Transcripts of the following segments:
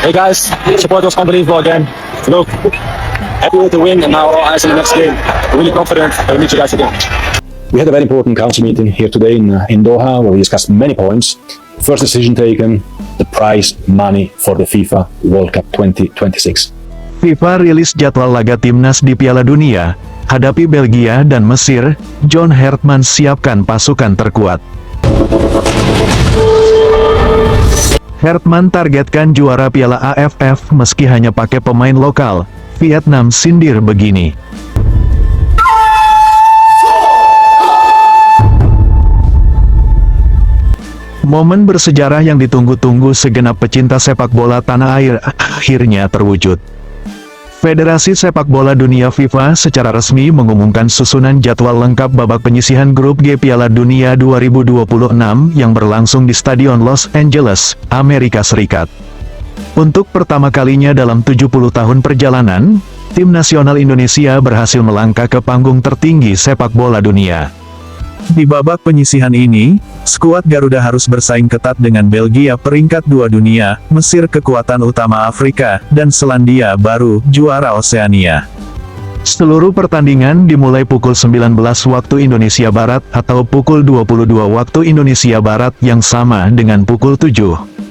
Hey guys, support was unbelievable again. Look, happy with the win and now all eyes on the next game. Really confident. I'll meet you guys again. We had a very important council meeting here today in Doha where we discussed many points. First decision taken, the prize money for the FIFA World Cup 2026. FIFA rilis jadwal laga timnas di Piala Dunia. Hadapi Belgia dan Mesir, John Hartman siapkan pasukan terkuat. Hartman targetkan juara Piala AFF meski hanya pakai pemain lokal. Vietnam sindir begini. Momen bersejarah yang ditunggu-tunggu segenap pecinta sepak bola tanah air akhirnya terwujud. Federasi Sepak Bola Dunia FIFA secara resmi mengumumkan susunan jadwal lengkap babak penyisihan grup G Piala Dunia 2026 yang berlangsung di Stadion Los Angeles, Amerika Serikat. Untuk pertama kalinya dalam 70 tahun perjalanan, tim nasional Indonesia berhasil melangkah ke panggung tertinggi sepak bola dunia. Di babak penyisihan ini, skuad Garuda harus bersaing ketat dengan Belgia peringkat 2 dunia, Mesir kekuatan utama Afrika, dan Selandia Baru, juara Oseania. Seluruh pertandingan dimulai pukul 19 waktu Indonesia Barat atau pukul 22 waktu Indonesia Barat yang sama dengan pukul 7,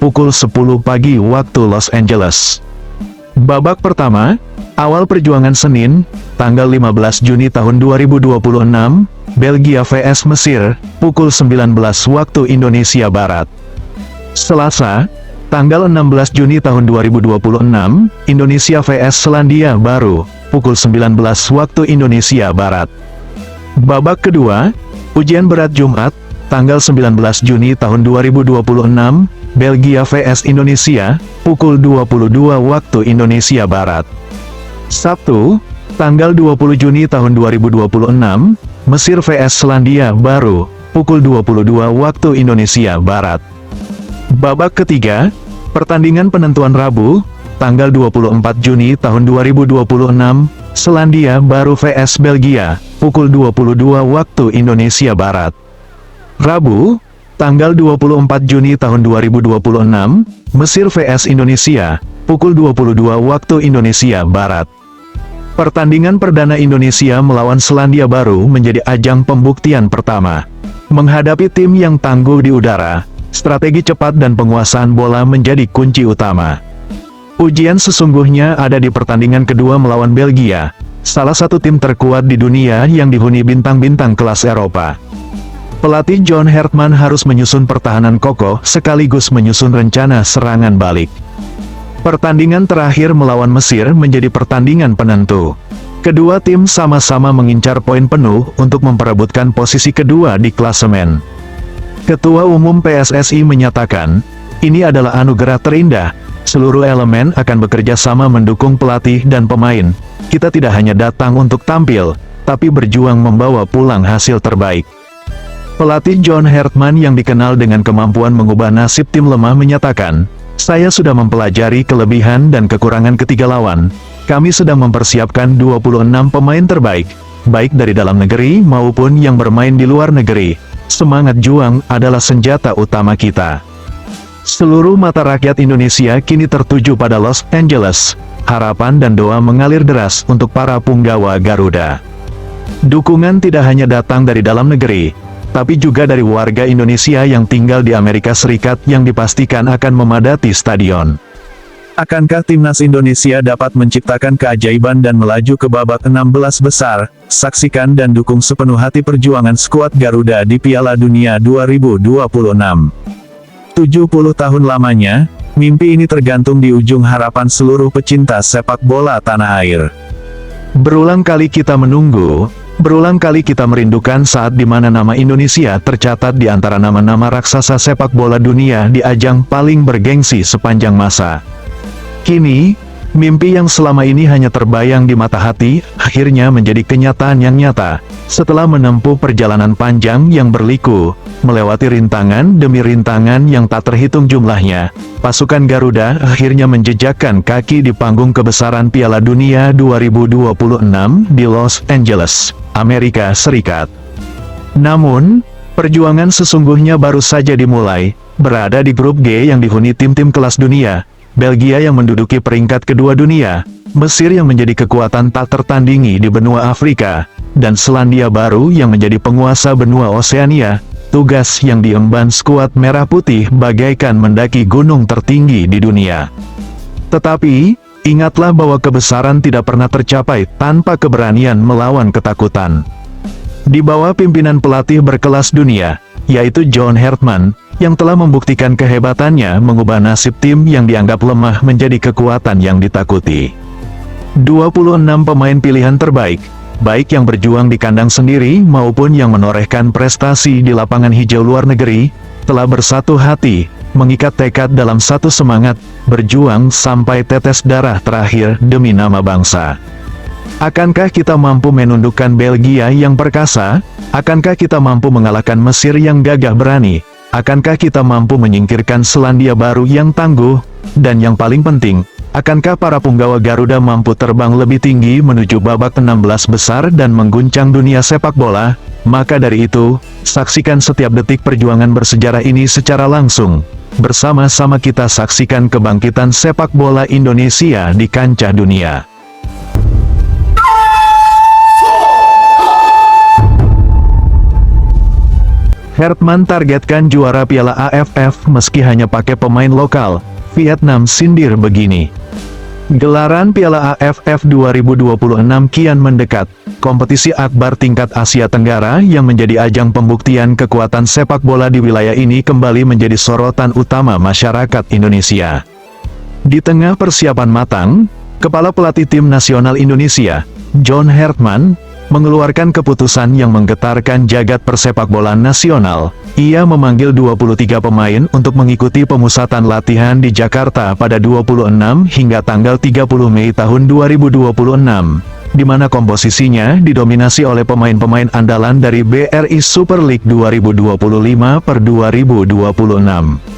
pukul 10 pagi waktu Los Angeles. Babak pertama, awal perjuangan Senin, tanggal 15 Juni tahun 2026, Belgia vs Mesir, pukul 19 waktu Indonesia Barat. Selasa, tanggal 16 Juni tahun 2026, Indonesia vs Selandia Baru, pukul 19 waktu Indonesia Barat. Babak kedua, ujian berat Jumat, tanggal 19 Juni tahun 2026, Belgia vs Indonesia, pukul 22 waktu Indonesia Barat. Sabtu, tanggal 20 Juni tahun 2026, Mesir vs Selandia Baru, pukul 22 waktu Indonesia Barat. Babak ketiga, pertandingan penentuan Rabu, tanggal 24 Juni tahun 2026, Selandia Baru vs Belgia, pukul 22 waktu Indonesia Barat. Rabu, tanggal 24 Juni tahun 2026, Mesir vs Indonesia, pukul 22 waktu Indonesia Barat. Pertandingan perdana Indonesia melawan Selandia Baru menjadi ajang pembuktian pertama. Menghadapi tim yang tangguh di udara, strategi cepat dan penguasaan bola menjadi kunci utama. Ujian sesungguhnya ada di pertandingan kedua melawan Belgia, salah satu tim terkuat di dunia yang dihuni bintang-bintang kelas Eropa. Pelatih John Hartman harus menyusun pertahanan kokoh sekaligus menyusun rencana serangan balik. Pertandingan terakhir melawan Mesir menjadi pertandingan penentu. Kedua tim sama-sama mengincar poin penuh untuk memperebutkan posisi kedua di klasemen. Ketua Umum PSSI menyatakan, ini adalah anugerah terindah. Seluruh elemen akan bekerja sama mendukung pelatih dan pemain. Kita tidak hanya datang untuk tampil, tapi berjuang membawa pulang hasil terbaik. Pelatih John Hartman yang dikenal dengan kemampuan mengubah nasib tim lemah menyatakan, saya sudah mempelajari kelebihan dan kekurangan ketiga lawan. Kami sedang mempersiapkan 26 pemain terbaik, baik dari dalam negeri maupun yang bermain di luar negeri. Semangat juang adalah senjata utama kita. Seluruh mata rakyat Indonesia kini tertuju pada Los Angeles. Harapan dan doa mengalir deras untuk para punggawa Garuda. Dukungan tidak hanya datang dari dalam negeri, tapi juga dari warga Indonesia yang tinggal di Amerika Serikat yang dipastikan akan memadati stadion. Akankah timnas Indonesia dapat menciptakan keajaiban dan melaju ke babak 16 besar? Saksikan dan dukung sepenuh hati perjuangan skuad Garuda di Piala Dunia 2026. 70 tahun lamanya, mimpi ini tergantung di ujung harapan seluruh pecinta sepak bola tanah air. Berulang kali kita menunggu, berulang kali kita merindukan saat di mana nama Indonesia tercatat di antara nama-nama raksasa sepak bola dunia di ajang paling bergengsi sepanjang masa. Kini, mimpi yang selama ini hanya terbayang di mata hati, akhirnya menjadi kenyataan yang nyata. Setelah menempuh perjalanan panjang yang berliku, melewati rintangan demi rintangan yang tak terhitung jumlahnya, pasukan Garuda akhirnya menjejakkan kaki di panggung kebesaran Piala Dunia 2026 di Los Angeles, Amerika Serikat. Namun, perjuangan sesungguhnya baru saja dimulai. Berada di grup G yang dihuni tim-tim kelas dunia, Belgia yang menduduki peringkat kedua dunia, Mesir yang menjadi kekuatan tak tertandingi di benua Afrika, dan Selandia Baru yang menjadi penguasa benua Oseania. Tugas yang diemban skuad Merah Putih bagaikan mendaki gunung tertinggi di dunia. Tetapi, ingatlah bahwa kebesaran tidak pernah tercapai tanpa keberanian melawan ketakutan. Di bawah pimpinan pelatih berkelas dunia, yaitu John Hartman, yang telah membuktikan kehebatannya mengubah nasib tim yang dianggap lemah menjadi kekuatan yang ditakuti. 26 pemain pilihan terbaik, baik yang berjuang di kandang sendiri maupun yang menorehkan prestasi di lapangan hijau luar negeri, telah bersatu hati, mengikat tekad dalam satu semangat, berjuang sampai tetes darah terakhir demi nama bangsa. Akankah kita mampu menundukkan Belgia yang perkasa? Akankah kita mampu mengalahkan Mesir yang gagah berani? Akankah kita mampu menyingkirkan Selandia Baru yang tangguh? Dan yang paling penting, akankah para punggawa Garuda mampu terbang lebih tinggi menuju babak 16 besar dan mengguncang dunia sepak bola? Maka dari itu, saksikan setiap detik perjuangan bersejarah ini secara langsung. Bersama-sama kita saksikan kebangkitan sepak bola Indonesia di kancah dunia. Hartman targetkan juara Piala AFF meski hanya pakai pemain lokal. Vietnam sindir begini. Gelaran Piala AFF 2026 kian mendekat. Kompetisi akbar tingkat Asia Tenggara yang menjadi ajang pembuktian kekuatan sepak bola di wilayah ini kembali menjadi sorotan utama masyarakat Indonesia. Di tengah persiapan matang, Kepala Pelatih Tim Nasional Indonesia, John Hartman, mengeluarkan keputusan yang menggetarkan jagat persepakbolaan nasional. Ia memanggil 23 pemain untuk mengikuti pemusatan latihan di Jakarta pada 26 hingga tanggal 30 Mei tahun 2026, di mana komposisinya didominasi oleh pemain-pemain andalan dari BRI Super League 2025 per 2026.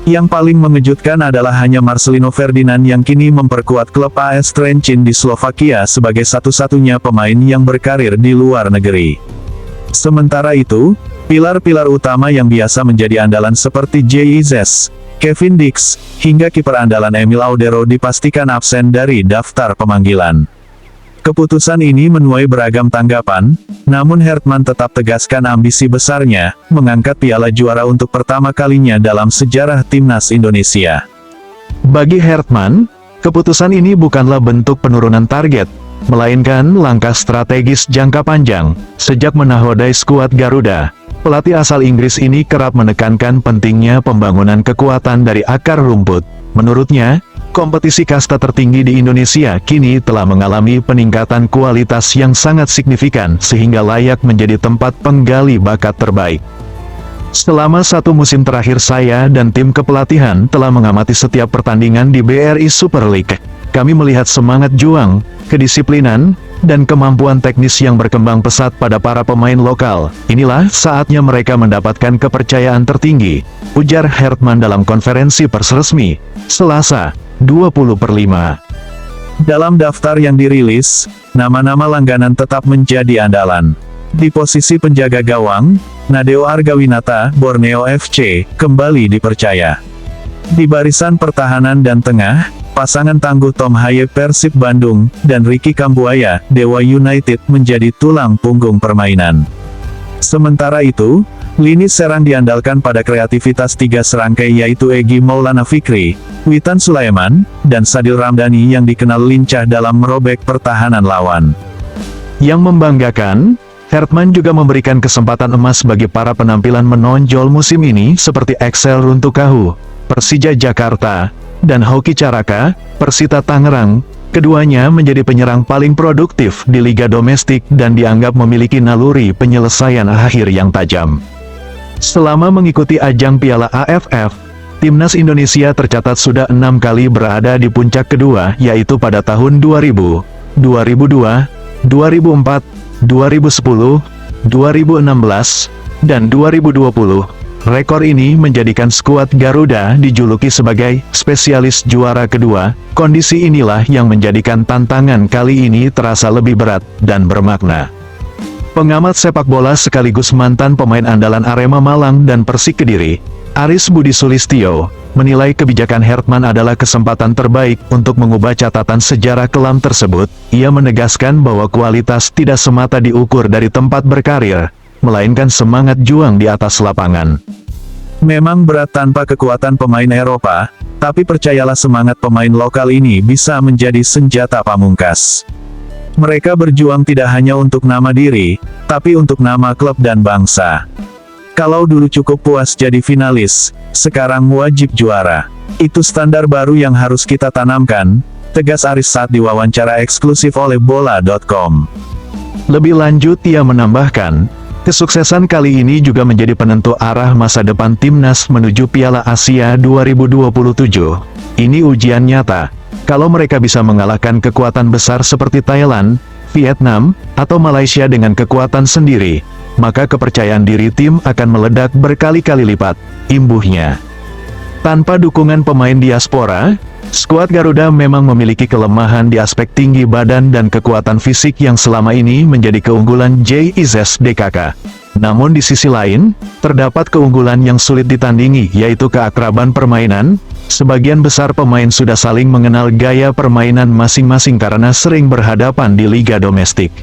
Yang paling mengejutkan adalah hanya Marcelino Ferdinand yang kini memperkuat klub AS Trenčín di Slovakia sebagai satu-satunya pemain yang berkarir di luar negeri. Sementara itu, pilar-pilar utama yang biasa menjadi andalan seperti JIZ, Kevin Dix, hingga kiper andalan Emil Audero dipastikan absen dari daftar pemanggilan. Keputusan ini menuai beragam tanggapan, namun Hartman tetap tegaskan ambisi besarnya, mengangkat piala juara untuk pertama kalinya dalam sejarah timnas Indonesia. Bagi Hartman, keputusan ini bukanlah bentuk penurunan target, melainkan langkah strategis jangka panjang. Sejak menahodai skuad Garuda, pelatih asal Inggris ini kerap menekankan pentingnya pembangunan kekuatan dari akar rumput. Menurutnya, kompetisi kasta tertinggi di Indonesia kini telah mengalami peningkatan kualitas yang sangat signifikan sehingga layak menjadi tempat penggali bakat terbaik. Selama satu musim terakhir saya dan tim kepelatihan telah mengamati setiap pertandingan di BRI Super League. Kami melihat semangat juang, kedisiplinan, dan kemampuan teknis yang berkembang pesat pada para pemain lokal. Inilah saatnya mereka mendapatkan kepercayaan tertinggi, ujar Hartman dalam konferensi pers resmi, Selasa, 20/5. Dalam daftar yang dirilis, nama-nama langganan tetap menjadi andalan. Di posisi penjaga gawang, Nadeo Argawinata, Borneo FC, kembali dipercaya. Di barisan pertahanan dan tengah, pasangan tangguh Tom Haye Persib Bandung, dan Ricky Kambuaya, Dewa United menjadi tulang punggung permainan. Sementara itu, lini serang diandalkan pada kreativitas tiga serangkai yaitu Egy Maulana Fikri, Witan Sulaiman, dan Sadil Ramdhani yang dikenal lincah dalam merobek pertahanan lawan. Yang membanggakan, Hartman juga memberikan kesempatan emas bagi para penampilan menonjol musim ini seperti Excel Runtukahu, Persija Jakarta, dan Hoki Caraka, Persita Tangerang. Keduanya menjadi penyerang paling produktif di liga domestik dan dianggap memiliki naluri penyelesaian akhir yang tajam. Selama mengikuti ajang Piala AFF, Timnas Indonesia tercatat sudah 6 kali berada di puncak kedua, yaitu pada tahun 2000, 2002, 2004, 2010, 2016, dan 2020. Rekor ini menjadikan skuad Garuda dijuluki sebagai spesialis juara kedua. Kondisi inilah yang menjadikan tantangan kali ini terasa lebih berat dan bermakna. Pengamat sepak bola sekaligus mantan pemain andalan Arema Malang dan Persik Kediri, Aris Budi Sulistyo menilai kebijakan Hertman adalah kesempatan terbaik untuk mengubah catatan sejarah kelam tersebut. Ia menegaskan bahwa kualitas tidak semata diukur dari tempat berkarir, melainkan semangat juang di atas lapangan. Memang berat tanpa kekuatan pemain Eropa, tapi percayalah semangat pemain lokal ini bisa menjadi senjata pamungkas. Mereka berjuang tidak hanya untuk nama diri, tapi untuk nama klub dan bangsa. Kalau dulu cukup puas jadi finalis, sekarang wajib juara. Itu standar baru yang harus kita tanamkan, tegas Aris saat diwawancara eksklusif oleh Bola.com. Lebih lanjut ia menambahkan, kesuksesan kali ini juga menjadi penentu arah masa depan timnas menuju Piala Asia 2027. Ini ujian nyata. Kalau mereka bisa mengalahkan kekuatan besar seperti Thailand, Vietnam, atau Malaysia dengan kekuatan sendiri, maka kepercayaan diri tim akan meledak berkali-kali lipat, imbuhnya. Tanpa dukungan pemain diaspora, skuad Garuda memang memiliki kelemahan di aspek tinggi badan dan kekuatan fisik yang selama ini menjadi keunggulan JIZS DKK. Namun di sisi lain, terdapat keunggulan yang sulit ditandingi, yaitu keakraban permainan. Sebagian besar pemain sudah saling mengenal gaya permainan masing-masing karena sering berhadapan di liga domestik.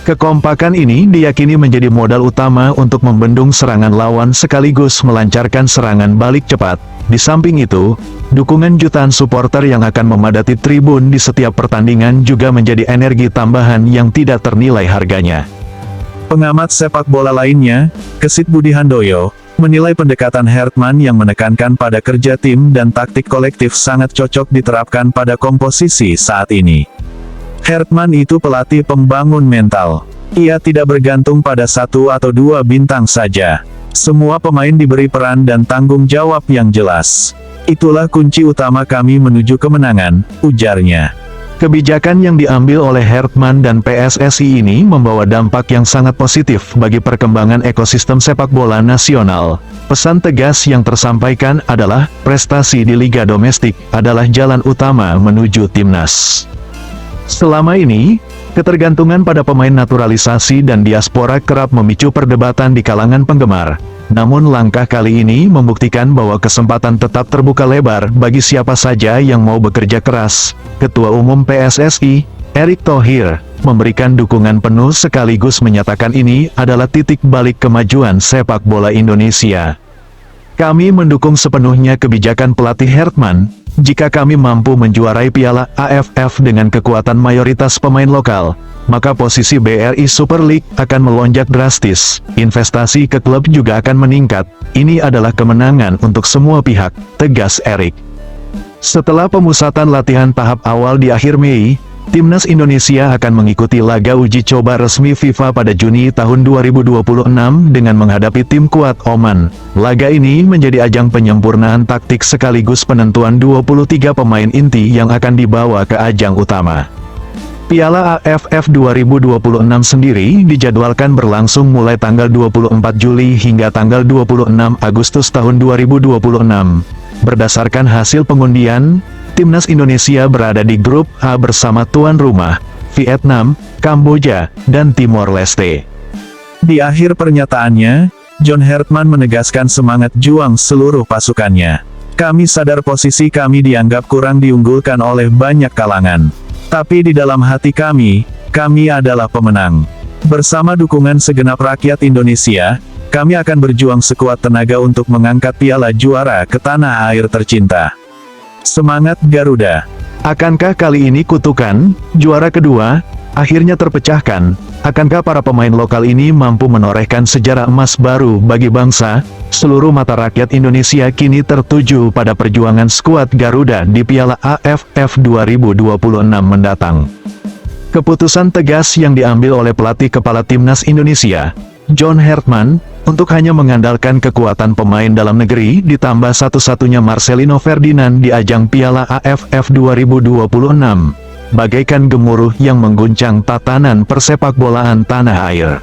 Kekompakan ini diyakini menjadi modal utama untuk membendung serangan lawan sekaligus melancarkan serangan balik cepat. Di samping itu, dukungan jutaan supporter yang akan memadati tribun di setiap pertandingan juga menjadi energi tambahan yang tidak ternilai harganya. Pengamat sepak bola lainnya, Kesit Budi Handoyo, menilai pendekatan Hertman yang menekankan pada kerja tim dan taktik kolektif sangat cocok diterapkan pada komposisi saat ini. Hertman itu pelatih pembangun mental. Ia tidak bergantung pada satu atau dua bintang saja. Semua pemain diberi peran dan tanggung jawab yang jelas. Itulah kunci utama kami menuju kemenangan, ujarnya. Kebijakan yang diambil oleh Hertman dan PSSI ini membawa dampak yang sangat positif bagi perkembangan ekosistem sepak bola nasional. Pesan tegas yang tersampaikan adalah, prestasi di liga domestik adalah jalan utama menuju timnas. Selama ini, ketergantungan pada pemain naturalisasi dan diaspora kerap memicu perdebatan di kalangan penggemar. Namun langkah kali ini membuktikan bahwa kesempatan tetap terbuka lebar bagi siapa saja yang mau bekerja keras. Ketua Umum PSSI, Erick Thohir, memberikan dukungan penuh sekaligus menyatakan ini adalah titik balik kemajuan sepak bola Indonesia. Kami mendukung sepenuhnya kebijakan pelatih Hertman. Jika kami mampu menjuarai Piala AFF dengan kekuatan mayoritas pemain lokal, maka posisi BRI Super League akan melonjak drastis. Investasi ke klub juga akan meningkat. Ini adalah kemenangan untuk semua pihak, tegas Erick. Setelah pemusatan latihan tahap awal di akhir Mei, Timnas Indonesia akan mengikuti laga uji coba resmi FIFA pada Juni tahun 2026 dengan menghadapi tim kuat Oman. Laga ini menjadi ajang penyempurnaan taktik sekaligus penentuan 23 pemain inti yang akan dibawa ke ajang utama. Piala AFF 2026 sendiri dijadwalkan berlangsung mulai tanggal 24 Juli hingga tanggal 26 Agustus tahun 2026. Berdasarkan hasil pengundian, Timnas Indonesia berada di grup A bersama tuan rumah, Vietnam, Kamboja, dan Timor Leste. Di akhir pernyataannya, John Hertman menegaskan semangat juang seluruh pasukannya. Kami sadar posisi kami dianggap kurang diunggulkan oleh banyak kalangan. Tapi di dalam hati kami adalah pemenang. Bersama dukungan segenap rakyat Indonesia, kami akan berjuang sekuat tenaga untuk mengangkat piala juara ke tanah air tercinta. Semangat Garuda! Akankah kali ini kutukan, juara kedua, akhirnya terpecahkan? Akankah para pemain lokal ini mampu menorehkan sejarah emas baru bagi bangsa? Seluruh mata rakyat Indonesia kini tertuju pada perjuangan skuad Garuda di Piala AFF 2026 mendatang. Keputusan tegas yang diambil oleh pelatih kepala Timnas Indonesia, John Hertman, untuk hanya mengandalkan kekuatan pemain dalam negeri ditambah satu-satunya Marcelino Ferdinand di ajang Piala AFF 2026, bagaikan gemuruh yang mengguncang tatanan persepakbolaan tanah air.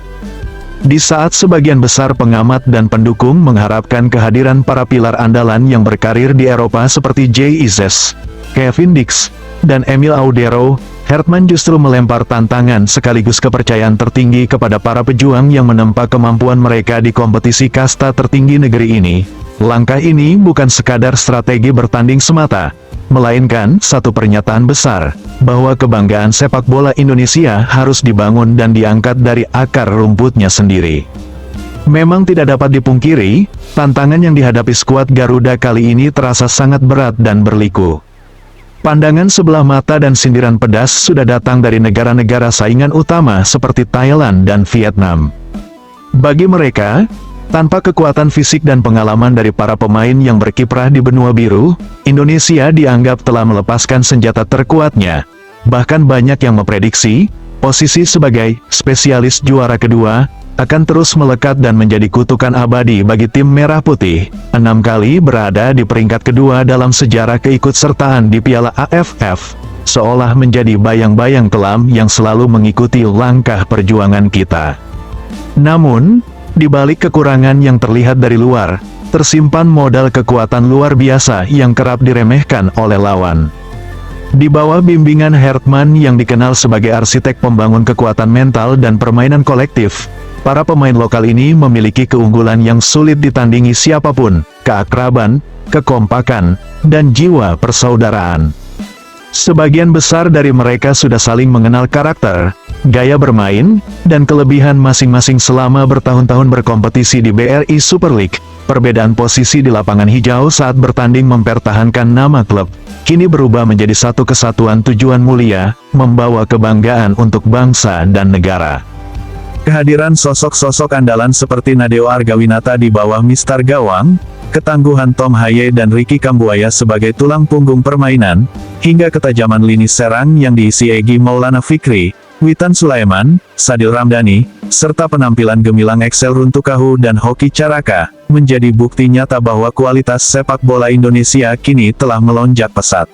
Di saat sebagian besar pengamat dan pendukung mengharapkan kehadiran para pilar andalan yang berkarir di Eropa seperti JIZS, Kevin Dix, dan Emil Audero, Hertman justru melempar tantangan sekaligus kepercayaan tertinggi kepada para pejuang yang menempa kemampuan mereka di kompetisi kasta tertinggi negeri ini. Langkah ini bukan sekadar strategi bertanding semata, melainkan satu pernyataan besar, bahwa kebanggaan sepak bola Indonesia harus dibangun dan diangkat dari akar rumputnya sendiri. Memang tidak dapat dipungkiri, tantangan yang dihadapi skuad Garuda kali ini terasa sangat berat dan berliku. Pandangan sebelah mata dan sindiran pedas sudah datang dari negara-negara saingan utama seperti Thailand dan Vietnam. Bagi mereka, tanpa kekuatan fisik dan pengalaman dari para pemain yang berkiprah di benua biru, Indonesia dianggap telah melepaskan senjata terkuatnya. Bahkan banyak yang memprediksi, posisi sebagai spesialis juara kedua akan terus melekat dan menjadi kutukan abadi bagi tim Merah Putih, 6 kali berada di peringkat kedua dalam sejarah keikutsertaan di Piala AFF, seolah menjadi bayang-bayang kelam yang selalu mengikuti langkah perjuangan kita. Namun, di balik kekurangan yang terlihat dari luar, tersimpan modal kekuatan luar biasa yang kerap diremehkan oleh lawan. Di bawah bimbingan Hertman yang dikenal sebagai arsitek pembangun kekuatan mental dan permainan kolektif, para pemain lokal ini memiliki keunggulan yang sulit ditandingi siapapun, keakraban, kekompakan, dan jiwa persaudaraan. Sebagian besar dari mereka sudah saling mengenal karakter, gaya bermain, dan kelebihan masing-masing selama bertahun-tahun berkompetisi di BRI Super League. Perbedaan posisi di lapangan hijau saat bertanding mempertahankan nama klub, kini berubah menjadi satu kesatuan tujuan mulia, membawa kebanggaan untuk bangsa dan negara. Kehadiran sosok-sosok andalan seperti Nadeo Argawinata di bawah Mister Gawang, ketangguhan Tom Haye dan Ricky Kambuaya sebagai tulang punggung permainan, hingga ketajaman lini serang yang diisi Egy Maulana Fikri, Witan Sulaiman, Sadil Ramdhani, serta penampilan gemilang Excel Runtukahu dan Hoki Caraka, menjadi bukti nyata bahwa kualitas sepak bola Indonesia kini telah melonjak pesat.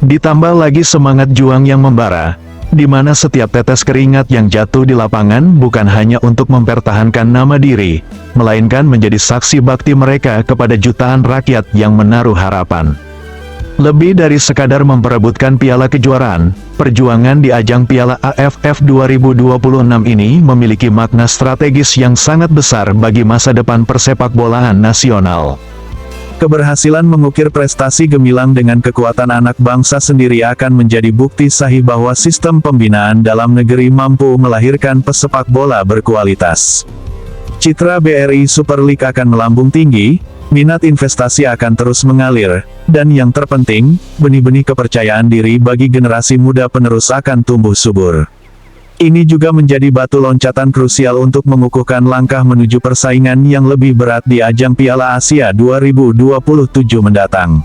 Ditambah lagi semangat juang yang membara, di mana setiap tetes keringat yang jatuh di lapangan bukan hanya untuk mempertahankan nama diri, melainkan menjadi saksi bakti mereka kepada jutaan rakyat yang menaruh harapan. Lebih dari sekadar memperebutkan piala kejuaraan, perjuangan di ajang Piala AFF 2026 ini memiliki makna strategis yang sangat besar bagi masa depan persepakbolaan nasional. Keberhasilan mengukir prestasi gemilang dengan kekuatan anak bangsa sendiri akan menjadi bukti sahih bahwa sistem pembinaan dalam negeri mampu melahirkan pesepak bola berkualitas. Citra BRI Super League akan melambung tinggi, minat investasi akan terus mengalir, dan yang terpenting, benih-benih kepercayaan diri bagi generasi muda penerus akan tumbuh subur. Ini juga menjadi batu loncatan krusial untuk mengukuhkan langkah menuju persaingan yang lebih berat di ajang Piala Asia 2027 mendatang.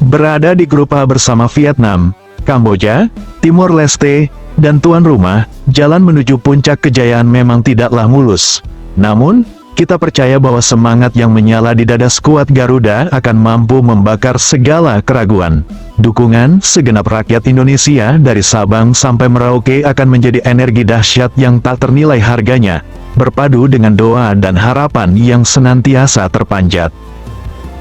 Berada di grup A bersama Vietnam, Kamboja, Timor Leste, dan tuan rumah, jalan menuju puncak kejayaan memang tidaklah mulus. Namun, kita percaya bahwa semangat yang menyala di dada skuad Garuda akan mampu membakar segala keraguan. Dukungan segenap rakyat Indonesia dari Sabang sampai Merauke akan menjadi energi dahsyat yang tak ternilai harganya, berpadu dengan doa dan harapan yang senantiasa terpanjat.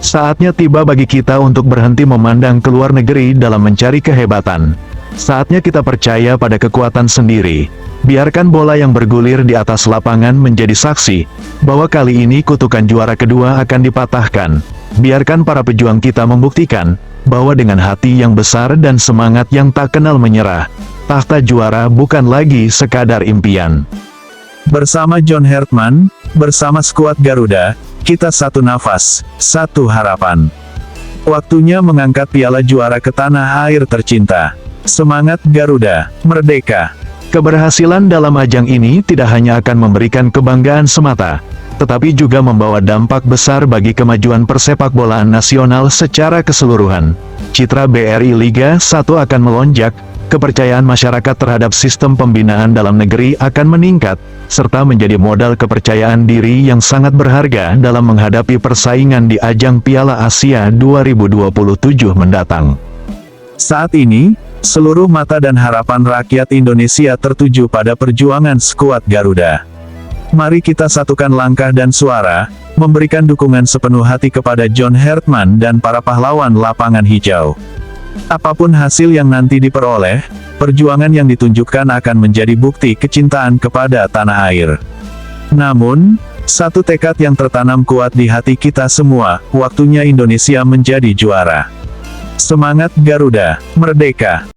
Saatnya tiba bagi kita untuk berhenti memandang ke luar negeri dalam mencari kehebatan. Saatnya kita percaya pada kekuatan sendiri. Biarkan bola yang bergulir di atas lapangan menjadi saksi, bahwa kali ini kutukan juara kedua akan dipatahkan. Biarkan para pejuang kita membuktikan, bahwa dengan hati yang besar dan semangat yang tak kenal menyerah, tahta juara bukan lagi sekadar impian. Bersama John Hertman, bersama skuad Garuda, kita satu nafas, satu harapan. Waktunya mengangkat piala juara ke tanah air tercinta. Semangat Garuda, merdeka! Keberhasilan dalam ajang ini tidak hanya akan memberikan kebanggaan semata, tetapi juga membawa dampak besar bagi kemajuan persepakbolaan nasional secara keseluruhan. Citra BRI Liga 1 akan melonjak, kepercayaan masyarakat terhadap sistem pembinaan dalam negeri akan meningkat, serta menjadi modal kepercayaan diri yang sangat berharga dalam menghadapi persaingan di ajang Piala Asia 2027 mendatang. Saat ini, seluruh mata dan harapan rakyat Indonesia tertuju pada perjuangan skuad Garuda. Mari kita satukan langkah dan suara, memberikan dukungan sepenuh hati kepada John Hertman dan para pahlawan lapangan hijau. Apapun hasil yang nanti diperoleh, perjuangan yang ditunjukkan akan menjadi bukti kecintaan kepada tanah air. Namun, Satu tekad yang tertanam kuat di hati kita semua, waktunya Indonesia menjadi juara. Semangat Garuda, Merdeka!